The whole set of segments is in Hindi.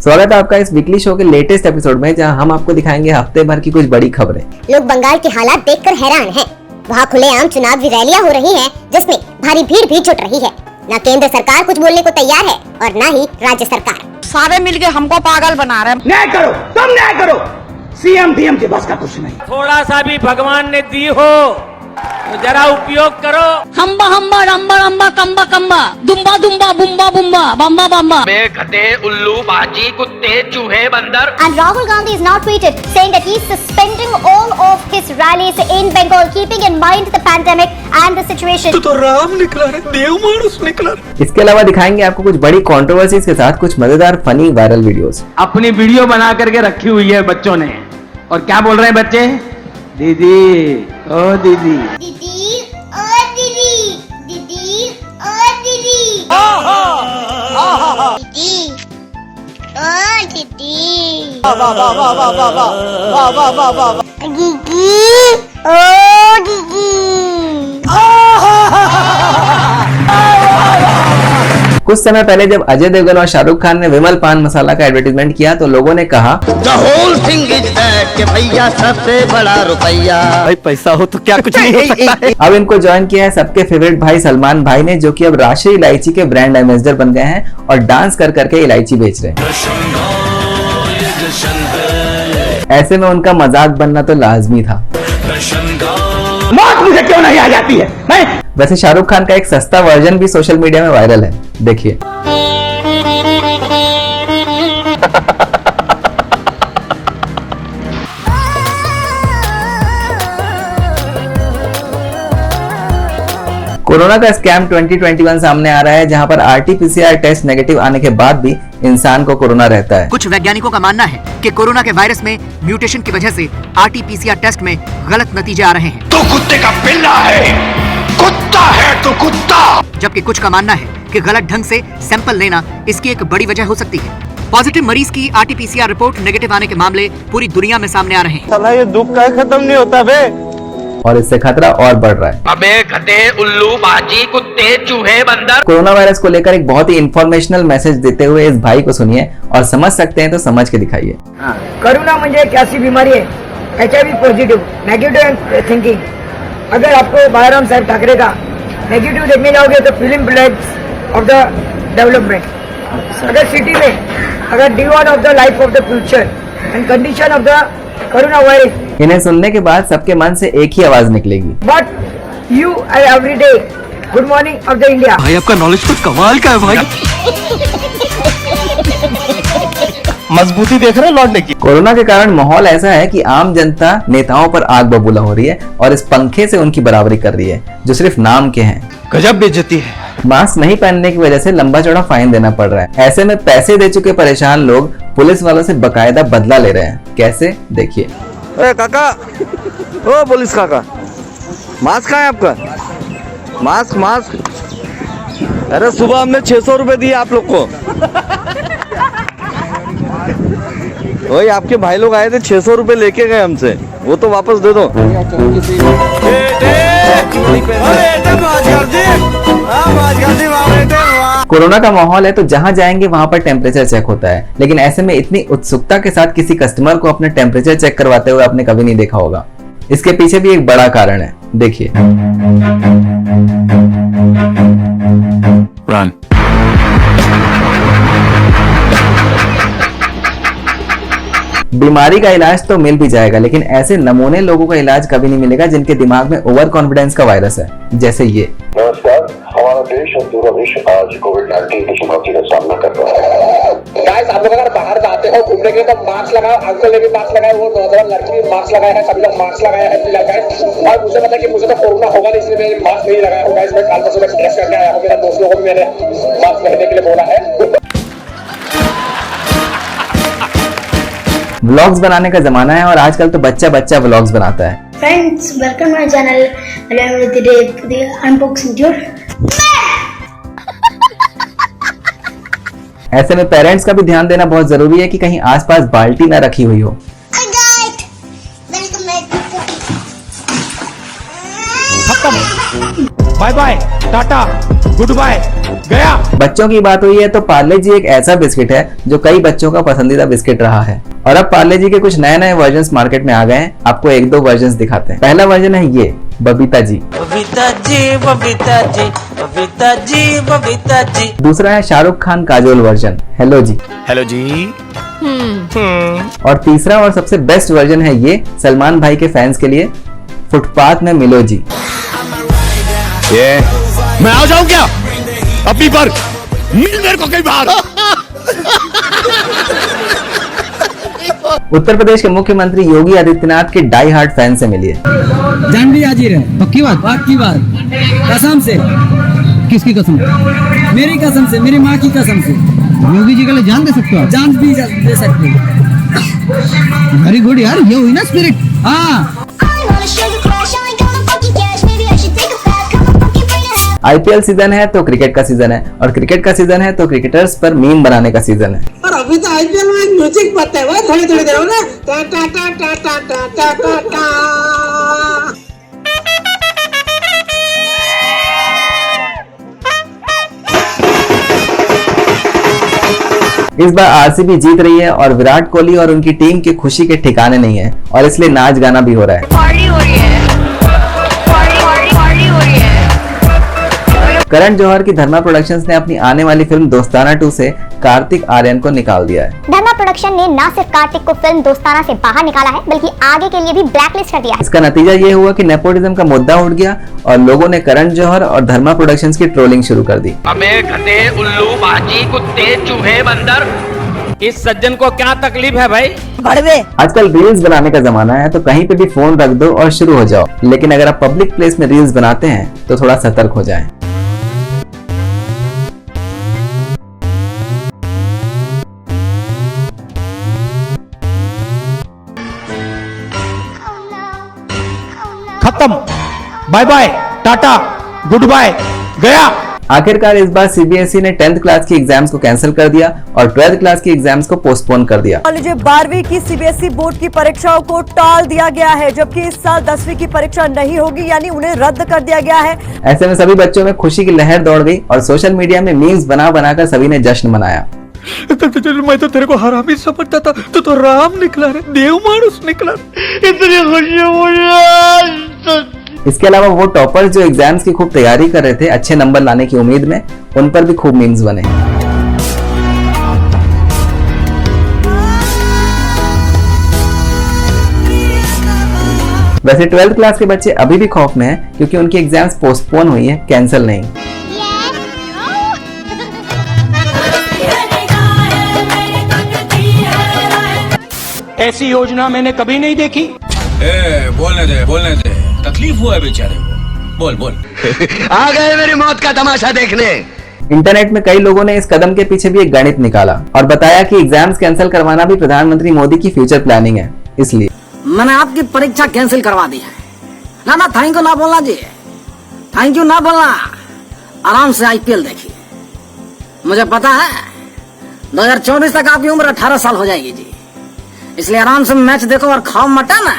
स्वागत है आपका इस वीकली शो के लेटेस्ट एपिसोड में, जहां हम आपको दिखाएंगे हफ्ते भर की कुछ बड़ी खबरें। लोग बंगाल के हालात देखकर हैरान हैं। वहाँ खुलेआम चुनावी रैलियां हो रही हैं, जिसमें भारी भीड़ भी जुट रही है। न केंद्र सरकार कुछ बोलने को तैयार है और न ही राज्य सरकार। सारे मिलके हमको पागल बना रहे हैं। न्याय करो, तुम न्याय करो। सीएम डीएम के बस का कुछ नहीं। थोड़ा सा भी भगवान ने दी हो तो जरा उपयोग करो। हम्बा हम्बा रम्बा रम्बा कम्बा कम्बा दुम्बा दुम्बा बुम्बा बुम्बा बम्बा बम्बा। गधे, उल्लू, बाजी, कुत्ते, चूहे, बंदर। And Rahul Gandhi is now tweeted saying that he is suspending all of his rallies in Bengal, keeping in mind the pandemic and the situation. तो राम निकला रे, देव मानुस निकला। इसके अलावा दिखाएंगे आपको कुछ बड़ी कंट्रोवर्सीज के साथ कुछ मजेदार फनी वायरल वीडियोस। अपनी वीडियो बना करके रखी हुई है बच्चों ने, और क्या बोल रहे हैं बच्चे? दीदी ओ दीदी, दीदी ओ दीदी, दीदी ओ दीदी, दीदी ओ दीदी, दीदी ओ दीदी। कुछ समय पहले जब अजय देवगन और शाहरुख खान ने विमल पान मसाला का एडवर्टाइजमेंट किया तो लोगों ने कहा The whole thing is that कि भैया सबसे बड़ा रुपया। भाई पैसा हो तो क्या कुछ नहीं हो सकता है। अब इनको ज्वाइन किया है सबके फेवरेट भाई सलमान भाई ने, जो कि अब राष्ट्रीय इलायची के ब्रांड एम्बेसडर बन गए हैं और डांस कर करके इलायची बेच रहे हैं। ऐसे में उनका मजाक बनना तो लाजमी था। मौत मुझे क्यों नहीं आ जाती है? वैसे शाहरुख खान का एक सस्ता वर्जन भी सोशल मीडिया में वायरल है, देखिए। कोरोना का स्कैम 2021 सामने आ रहा है, जहां पर RT-PCR टेस्ट नेगेटिव आने के बाद भी इंसान को कोरोना रहता है। कुछ वैज्ञानिकों का मानना है कि कोरोना के वायरस में म्यूटेशन की वजह से RT-PCR टेस्ट में गलत नतीजे आ रहे हैं। तो कुत्ते का पिल्ला है, कुत्ता है तो कुत्ता। जबकि कुछ का मानना है कि गलत ढंग से सैंपल लेना इसकी एक बड़ी वजह हो सकती है। पॉजिटिव मरीज की RT-PCR रिपोर्ट नेगेटिव आने के मामले पूरी दुनिया में सामने आ रहे हैं। साला ये दुख का खत्म नहीं होता बे। और इससे खतरा और बढ़ रहा है। अबे गधे, उल्लू, बाजी, कुत्ते, चूहे, बंदर। कोरोना वायरस को लेकर एक बहुत ही इंफॉर्मेशनल मैसेज देते हुए इस भाई को सुनिए और समझ सकते हैं तो समझ के दिखाइए। कोरोना म्हणजे एक ऐसी बीमारी है, HIV पॉजिटिव, नेगेटिव थिंकिंग। अगर आपको बालाराम साहब ठाकरे का नेगेटिव देखने जाओगे तो film blacks of the development. अगर सिटी में अगर D1 of the life of the future and condition of the corona virus. इन्हें सुनने के बाद सबके मन से एक ही आवाज निकलेगी, but you I every day good morning of the India. भाई आपका नॉलेज तो कमाल का है भाई। मजबूती देख रहे हैं लौटने की। कोरोना के कारण माहौल ऐसा है कि आम जनता नेताओं पर आग बबूला हो रही है और इस पंखे से उनकी बराबरी कर रही है, जो सिर्फ नाम के हैं। गजब बेइज्जती है। मास्क नहीं पहनने की वजह से लंबा चौड़ा फाइन देना पड़ रहा है। ऐसे में पैसे दे चुके परेशान लोग पुलिस वालों से बकायदा बदला ले रहे हैं। कैसे, देखिए। अरे काका, ओ पुलिस काका, मास्क कहाँ है आपका? Mask mask. अरे सुबह हमने 600 रुपए दिए आप लोग को। वही आपके भाई लोग आए थे, 600 रुपए लेके गए हमसे, वो तो वापस दे दो। कोरोना का माहौल है तो जहां जाएंगे वहां पर टेम्परेचर चेक होता है, लेकिन ऐसे में इतनी उत्सुकता के साथ किसी कस्टमर को अपने टेम्परेचर चेक करवाते हुए आपने कभी नहीं देखा होगा। इसके पीछे भी एक बड़ा कारण है, देखिए। Run. बीमारी का इलाज तो मिल भी जाएगा, लेकिन ऐसे नमूने लोगों का इलाज कभी नहीं मिलेगा जिनके दिमाग में ओवर कॉन्फिडेंस का वायरस है, जैसे ये। नमस्कार, हमारा देश और पूरा विश्व आज कोविड-19 की चुनौती का सामना कर रहा है। गाइस, आप लोग अगर बाहर जाते हो घूमने के लिए तो मास्क लगाओ। अंकल ने भी मास्क लगाए, वो नौजवान लड़की भी मास्क लगाया है, सभी लोग मास्क लगाए हैं। और मुझे पता है कि मुझे तो कोरोना होगा नहीं, इसलिए मैं मास्क नहीं लगाया हूँ। गाइस, मैं काल परसों में टेस्ट करके आया हूँ, मेरा दोस्तों को भी मैंने मास्क पहनने के लिए बोला है। व्लॉग्स बनाने का जमाना है और आजकल तो बच्चा बच्चा व्लॉग्स बनाता है। Friends, welcome my channel. Today पुതിയ अनबॉक्सिंग टूर। ऐसे में पेरेंट्स का भी ध्यान देना बहुत जरूरी है कि कहीं आसपास बाल्टी ना रखी हुई हो। Bye bye, tata, goodbye, गया। बच्चों की बात हुई है तो पार्ले जी एक ऐसा बिस्किट है जो कई बच्चों का पसंदीदा बिस्किट रहा है और अब पार्ले जी के कुछ नए नए वर्जन्स मार्केट में आ गए हैं। आपको एक दो वर्जन्स दिखाते हैं। पहला वर्जन है ये बबीता जी, बबीता जी, बबीता जी, बबीता जी, बबीता जी। दूसरा है शाहरुख खान काजोल वर्जन, हेलो जी। हेलो जी। और तीसरा और सबसे बेस्ट वर्जन है ये सलमान भाई के फैंस के लिए, फुटपाथ में मिलो जी। ये मैं आ जाऊं क्या अपनी पर मिल मेरे को कई बार। उत्तर प्रदेश के मुख्यमंत्री योगी आदित्यनाथ के डाई हार्ड फैन से मिलिए। जान भी हाजिर है, पक्की बात कसम से। किसकी कसम? मेरी कसम से, मेरी माँ की कसम से। योगी जी के लिए जान दे सकते हो? जान भी दे सकते हो। वेरी गुड यार, ये हुई ना स्पिरिट। हाँ, आईपीएल सीजन है तो क्रिकेट का सीजन है और क्रिकेट का सीजन है तो क्रिकेटर्स पर मीम बनाने का सीजन है। और अभी तो आईपीएल में एक म्यूजिक बजता है, वो थोड़ी थोड़ी देर हो ना, टा टा टा टा टा टा टा टा टा। इस बार आरसीबी जीत रही है और विराट कोहली और उनकी टीम की खुशी के ठिकाने नहीं है और इसलिए नाच गाना भी हो रहा है। पार्टी हो रही है, पार्टी हो रही है। करण जौहर की धर्मा प्रोडक्शंस ने अपनी आने वाली फिल्म दोस्ताना 2 से कार्तिक आर्यन को निकाल दिया है। धर्मा प्रोडक्शन ने न सिर्फ कार्तिक को फिल्म दोस्ताना से बाहर निकाला है बल्कि आगे के लिए भी ब्लैकलिस्ट कर दिया है। इसका नतीजा ये हुआ कि नेपोटिज्म का मुद्दा उठ गया और लोगों ने करण जौहर और धर्मा प्रोडक्शंस की ट्रोलिंग शुरू कर दी। हमें गधे, उल्लू, बाजी, कुत्ते, चूहे, बंदर, इस सज्जन को क्या तकलीफ है भाई? बड़वे। आजकल रील्स बनाने का जमाना है तो कहीं पे भी फोन रख दो और शुरू हो जाओ, लेकिन अगर आप पब्लिक प्लेस में रील्स बनाते हैं तो थोड़ा सतर्क हो जाएं। खत्म, bye bye, tata, goodbye, गया। आखिरकार इस बार सीबीएसई ने 10th क्लास की एग्जाम्स को कैंसिल कर दिया और 12th क्लास की एग्जाम्स को पोस्टपोन कर दिया। 12वीं की सीबीएसई बोर्ड की परीक्षाओं को टाल दिया गया है, जबकि इस साल 10वीं की परीक्षा नहीं होगी, यानी उन्हें रद्द कर दिया गया है। ऐसे में सभी बच्चों में खुशी की लहर दौड़ गई और सोशल मीडिया में मीम्स बना बनाकर सभी ने जश्न मनाया। मैं तो तेरे को हरामी समझता था, तो राम निकला रे, देव मानुस निकला। इतनी खुशी मुझे। इसके अलावा वो टॉपर्स जो एग्जाम्स की खूब तैयारी कर रहे थे अच्छे नंबर लाने की उम्मीद में, उन पर भी खूब मीम्स बने। वैसे 12th क्लास के बच्चे अभी भी खौफ में हैं क्योंकि उनकी एग्जाम्स पोस्टपोन हुई है, कैंसिल नहीं। ऐसी योजना मैंने कभी नहीं देखी। बोलने दे, तकलीफ हुआ है बेचारे को। बोल। आ गए मेरी मौत का तमाशा देखने। इंटरनेट में कई लोगों ने इस कदम के पीछे भी एक गणित निकाला और बताया कि एग्जाम्स कैंसिल करवाना भी प्रधानमंत्री मोदी की फ्यूचर प्लानिंग है। इसलिए मैंने आपकी परीक्षा कैंसिल करवा दी है। ना थैंक यू ना बोलना जी, थैंक यू ना बोलना। आराम से आईपीएल देखिए। मुझे पता है 2024 तक आपकी उम्र 18 साल हो जाएगी जी, इसलिए आराम से मैच देखो और खाओ मटन,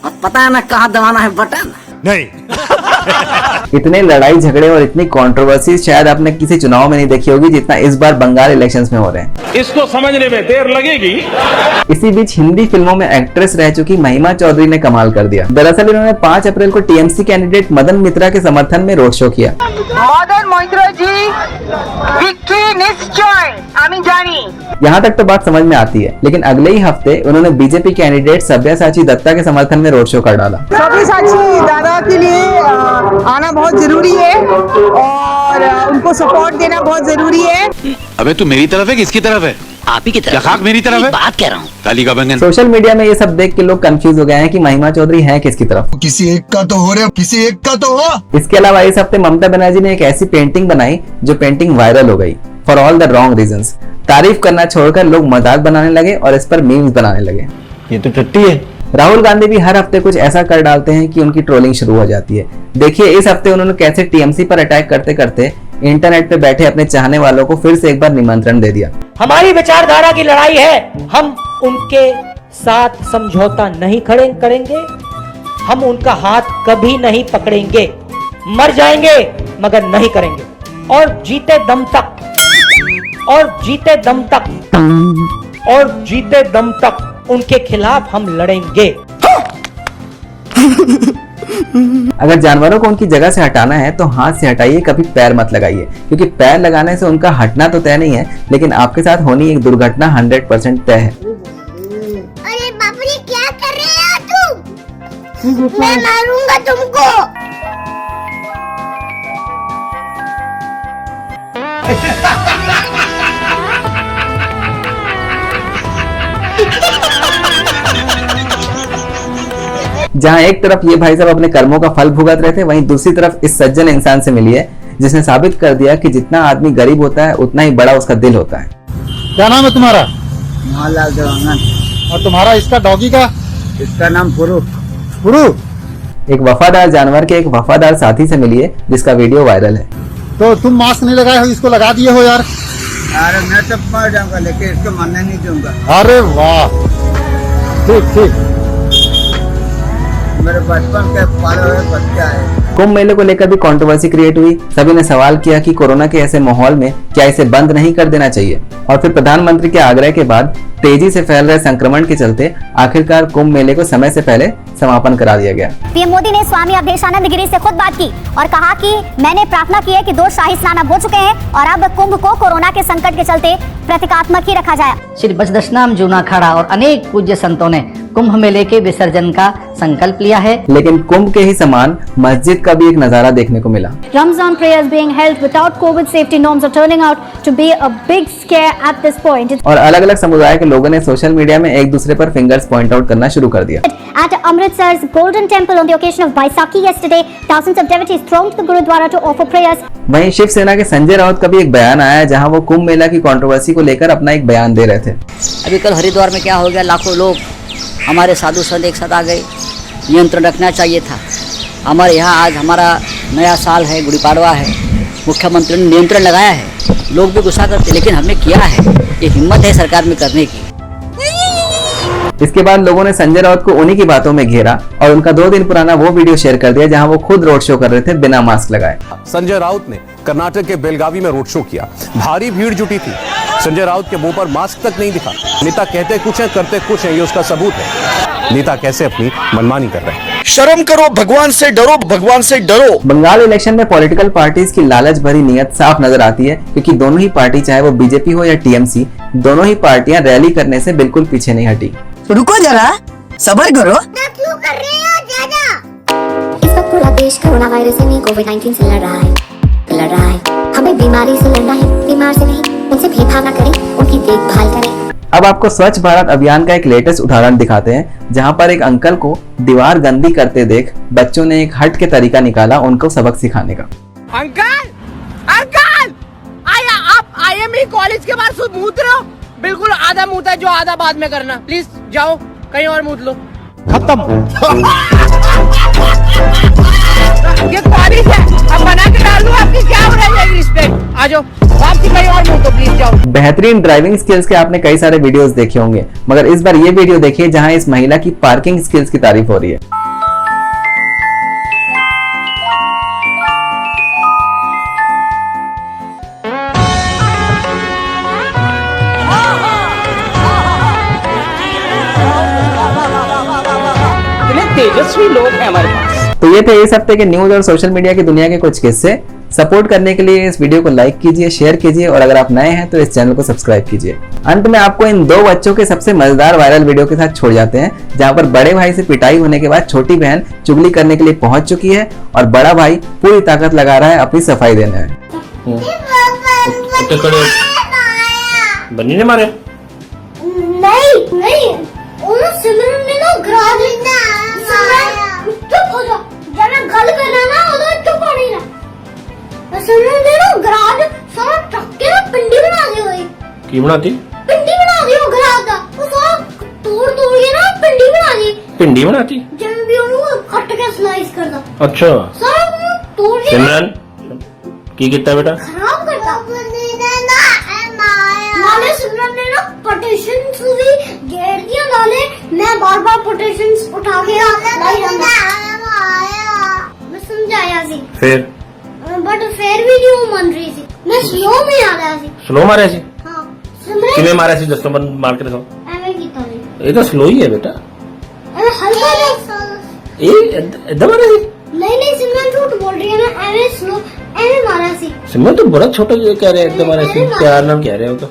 और पता है ना कहाँ दबाना है बटन। नहीं। इतने लड़ाई झगड़े और इतनी कंट्रोवर्सी शायद आपने किसी चुनाव में नहीं देखी होगी जितना इस बार बंगाल इलेक्शंस में हो रहे हैं। इसको समझने में देर लगेगी। इसी बीच हिंदी फिल्मों में एक्ट्रेस रह चुकी महिमा चौधरी ने कमाल कर दिया। दरअसल इन्होंने 5 अप्रैल को टीएमसी कैंडिडेट मदन मित्रा के समर्थन में रोड शो किया। मदन मित्रा जी विक्ट्री निश्चय, आमी जानी। यहाँ तक तो बात समझ में आती है, लेकिन अगले ही हफ्ते उन्होंने बीजेपी कैंडिडेट सब्यसाची दत्ता के समर्थन में रोड शो कर डाला। सब्यसाची दादा के लिए आना बहुत जरूरी है और उनको सपोर्ट देना बहुत जरूरी है। अबे तू मेरी तरफ है किसकी तरफ है? आप ही की तरफ। खाक मेरी तरफ है? बात कह रहा हूँ। काली का बंगन। सोशल मीडिया में ये सब देख के लोग कंफ्यूज हो गए हैं कि महिमा चौधरी है किसकी तरफ। किसी एक का तो हो रहा, किसी एक का तो हो। इसके अलावा इस हफ्ते ममता बनर्जी ने एक ऐसी पेंटिंग बनाई जो पेंटिंग वायरल हो गई for all the wrong reasons. तारीफ करना छोड़कर लोग मजाक बनाने लगे और इस पर मीम्स बनाने लगे। ये तो टट्टी है। राहुल गांधी भी हर हफ्ते कुछ ऐसा कर डालते हैं कि उनकी ट्रोलिंग शुरू हो जाती है। देखिए इस हफ्ते उन्होंने कैसे टीएमसी पर अटैक करते करते इंटरनेट पे बैठे अपने चाहने वालों को फिर से एक बार निमंत्रण दे दिया। हमारी विचारधारा की लड़ाई है, हम उनके साथ समझौता नहीं करेंगे, हम उनका हाथ कभी नहीं पकड़ेंगे, मर जाएंगे मगर नहीं करेंगे। और जीते दम तक, और जीते दम तक, और जीते दम तक उनके खिलाफ हम लड़ेंगे। अगर जानवरों को उनकी जगह से हटाना है तो हाथ से हटाइए, कभी पैर मत लगाइए, क्योंकि पैर लगाने से उनका हटना तो तय नहीं है, लेकिन आपके साथ होनी एक दुर्घटना 100% तय है। अरे बाप रे, क्या कर रहे हो तुम? मैं मारूंगा तुमको। जहां एक तरफ ये भाई साहब अपने कर्मों का फल भुगत रहे थे, वहीं दूसरी तरफ इस सज्जन इंसान से मिलिए जिसने साबित कर दिया कि जितना आदमी गरीब होता है उतना ही बड़ा उसका दिल होता है। क्या नाम है तुम्हारा? मोहनलाल देवांगन। और तुम्हारा इसका डॉगी का? इसका नाम पुरु। पुरु। एक वफादार जानवर के एक वफादार साथी से मिलिए जिसका वीडियो वायरल है। तो तुम मास्क नहीं लगाए हो, इसको लगा दिए हो यार। अरे मैं तो मर जाऊंगा लेकिन इसको मरने नहीं दूंगा। अरे वाह, ठीक ठीक। मेरे बचपन के पाले हुए बच्चा है। कुंभ मेले को लेकर भी कंट्रोवर्सी क्रिएट हुई। सभी ने सवाल किया कि कोरोना के ऐसे माहौल में क्या इसे बंद नहीं कर देना चाहिए, और फिर प्रधानमंत्री के आग्रह के बाद तेजी से फैल रहे संक्रमण के चलते आखिरकार कुंभ मेले को समय से पहले समापन करा दिया गया। पीएम मोदी ने स्वामी अवधेशानंद गिरी से खुद बात की और कहा कि मैंने प्रार्थना की है कि 2 शाही स्नान अब हो चुके हैं और अब कुंभ को कोरोना के संकट के चलते प्रतीकात्मक ही रखा जाए। श्री बचदशनाम जूना अखाड़ा और अनेक पूज्य संतों ने कुंभ मेले के विसर्जन का संकल्प लिया है। लेकिन कुंभ के ही समान मस्जिद का भी एक नजारा देखने को मिला। Ramzan prayers being held without COVID safety norms are turning out to be a big scare at this point. और अलग अलग समुदाय के लोगों ने सोशल मीडिया में एक दूसरे पर फिंगर्स पॉइंट आउट करना शुरू कर दिया। At Amritsar's Golden Temple on the occasion of Baisakhi yesterday, thousands of devotees thronged the Gurudwara to offer prayers. वहीं शिवसेना के संजय राउत का भी एक बयान आया है जहां वो कुंभ मेला की कंट्रोवर्सी को लेकर अपना एक बयान दे रहे थे। अभी कल हरिद्वार में क्या हो गया, लाखों लोग हमारे साधु संत एक साथ आ गए। नियंत्रण रखना चाहिए था। हमारे यहाँ आज हमारा नया साल है, गुड़ी पाड़वा है, मुख्यमंत्री ने नियंत्रण लगाया है। लोग भी गुस्सा करते, लेकिन हमने किया है, ये हिम्मत है सरकार में करने की। इसके बाद लोगों ने संजय राउत को उन्हीं की बातों में घेरा और उनका 2 दिन पुराना वो वीडियो शेयर कर दिया जहां वो खुद रोड शो कर रहे थे बिना मास्क लगाए। संजय राउत ने कर्नाटक के बेलगावी में रोड शो किया। भारी भीड़ जुटी थी। संजय राउत के मुंह पर मास्क तक नहीं दिखा। नेता कहते कुछ है, करते कुछ है, ये उसका सबूत है। नेता कैसे अपनी मनमानी कर रहे हैं। शर्म करो, भगवान से डरो, भगवान से डरो। बंगाल इलेक्शन में पॉलिटिकल पार्टीज की लालच भरी नीयत साफ नजर आती है, क्योंकि दोनों ही पार्टी, चाहे वो बीजेपी हो या टीएमसी, दोनों ही पार्टियां रैली करने से बिल्कुल पीछे नहीं हटी। रुको जरा, सब्र करो। क्यों कर रहे हो ज्यादा? इस वक्त पूरा देश कोरोना वायरस यानी कोविड-19 से लड़ रहा है। हमें बीमारी से लड़ना है, बीमार से नहीं। उनसे भेदभाव न करें, उनकी देखभाल करें। अब आपको स्वच्छ भारत अभियान का एक लेटेस्ट उदाहरण दिखाते हैं, जहां पर एक अंकल को दीवार गंदी करते देख बच्चों ने एक हट के तरीका निकाला उनको सबक सिखाने का। अंकल अंकल आया आप IME कॉलेज के बाहर शुद्ध मूत रहे हो। बिल्कुल आधा मूत है जो आधा बाद में करना। प्लीज जाओ कहीं और मूत लो। खत्म। ये कॉलेज है, अब बना के डाल दूं, आपकी क्या हो रही है रिस्पेक्ट। आ जाओ वापसी कहीं और मूत, प्लीज जाओ। बेहतरीन ड्राइविंग स्किल्स के आपने कई सारे वीडियोस देखे होंगे, मगर इस बार ये वीडियो देखिए जहां इस महिला की पार्किंग स्किल्स की तारीफ हो रही है। तेजस्वी लोग हैं हमारे पास। तो ये थे इस हफ्ते के न्यूज और सोशल मीडिया की दुनिया के कुछ किस्से। सपोर्ट करने के लिए इस वीडियो को लाइक कीजिए, शेयर कीजिए और अगर आप नए हैं तो इस चैनल को सब्सक्राइब कीजिए। अंत में आपको इन 2 बच्चों के सबसे मजेदार वायरल वीडियो के साथ छोड़ जाते हैं, जहां पर बड़े भाई से पिटाई होने के बाद छोटी बहन चुगली करने के लिए पहुंच चुकी है और बड़ा भाई पूरी ताकत लगा रहा है अपनी सफाई देने में। बन्नी ने मारे? नहीं सिमरन ने ना गिरा दिया। चुप हो जा, जब मैं गल करना ना उधर चुप होनी ना। सिमरन ने ना गिरा दे, सारा टक्के में पिंडी बना दी हुई। की बनाती? पिंडी बना दी वो गिरा दा। वो सारा तोड़ के ना पिंडी बना दी। पिंडी बनाती? जब भी उन्होंने कट के स्लाइस कर दा। अच्छा। सारा तोड़ के। सिमरन की कितना बेटा? खराब करता। नाले सिमरन ने ना पटिशन्स भी घेर दिया। नाले मैं बार पटिशन्स उठा के मैं समझाया सी, फिर बट फिर भी नहीं मान रही थी। स्लो में आ रहा है स्लो मारे सी हाँ सिमरन किਵੇਂ ਮਾਰਿਆ ਸੀ ਦੱਸੋ ਮੈਨੂੰ ਮਾਰ ਕੇ ਦਿਖਾਓ ਐਵੇਂ ਕੀਤਾ ਨਹੀਂ ਇਹ ਤਾਂ ਸਲੋ ਹੀ ਹੈ ਬੇਟਾ ਐਵੇਂ ਹਲਕਾ ਜਿਹਾ ਇਹ ਇਦਾਂ ਮਾਰਿਆ ਸੀ नहीं सिमरन झूठ बोल रही है ना एवे स्लो एवे मारा सी सिमरन तो बड़ा छोटा कह रहे हैं इधर मारे सी प्यार नाम कह रहे हो तो